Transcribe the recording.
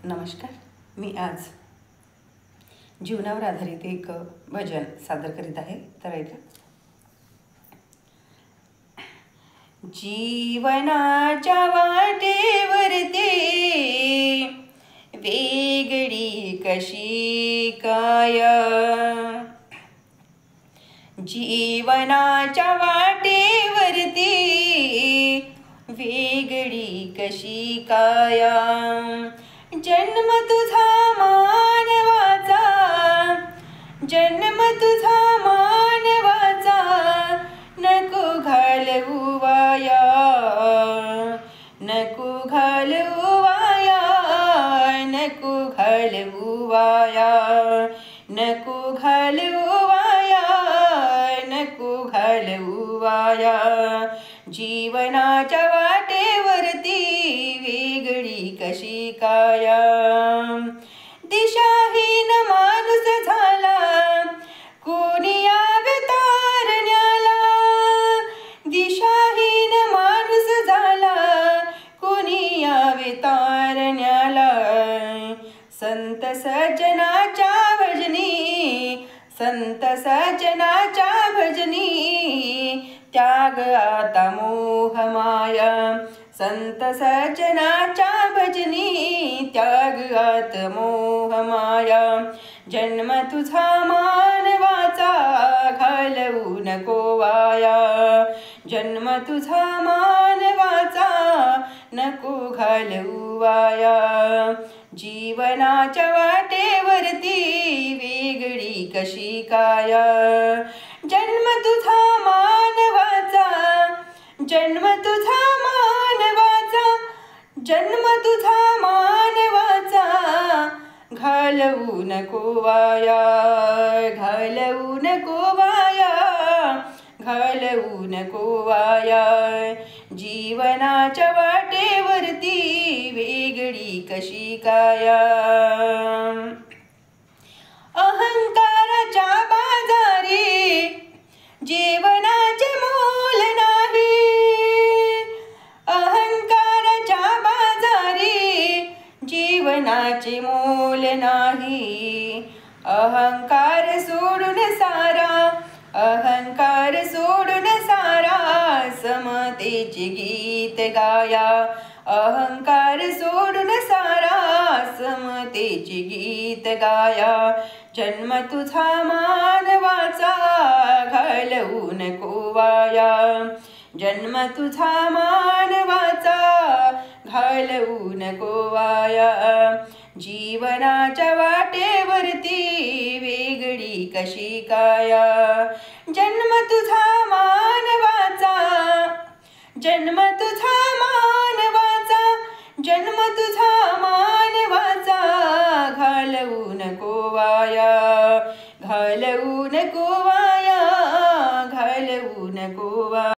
नमस्कार. मी आज जीवनावर आधारित एक भजन सादर करीत आहे. तर ऐका. जीवनाच्या वाटेवरती वेगळी कशी काय, जीवनाच्या वाटेवरती वेगळी कशी काय, जन्म तुझा मानवाचा, जन्म तुझा मानवाचा, नको घालवू वाया, नको घालवू वाया, नको घालवू वाया, नको घालवू वाया, नको घालवू वाया. जीवनाच्या वाटेवरती वेगळी कशी काय, दिशाहीन माणूस झाला कोणी यावे तारण्याला, दिशाहीन माणूस झाला कोणी यावे तारण्याला. संत सज्जनाच्या भजनी, संत सज्जनाच्या भजनी, त्याग आता मोह माया. संत सज्जनाच्या भजनी, त्याग आत मोह माया. जन्म तुझा मानवाचा, घालवू नको वाया, जन्म तुझा मानवाचा, नको घालवू वाया. जीवनाच्या वाटेवरती वेगळी कशी काय, जन्म तुझा मानवाचा, जन्म तुझा मानवाचा, जन्म तुझा मानवाचा, घालवू नको वाया, घालवू नको वाया, घालवू नको वाया. जीवनाच्या वाटेवरती वेगळी कशी काय, अहंकाराच्या बाजारी जीवनाचे मोल नाही, अहंकाराच्या बाजारी जीवनाचे मोल नाही. अहंकार सोडून सारा, अहंकार सोडून सारा, समतेचे गीत गाया. अहंकार सोडून सारा, समतेचे गीत गाया. जन्म तुझा मानवाचा, घालवू नको वाया, जन्म तुझा मानवाचा, घालवू नको वाया. जीवनाच्या वाटेवरती वेगळी कशी काय, जन्म तुझा मानवाचा, जन्म तुझा मानवाचा, जन्म तुझा मानवाचा, घालवू नको वाया, घालवू नको वाया, घालवू नको वाया.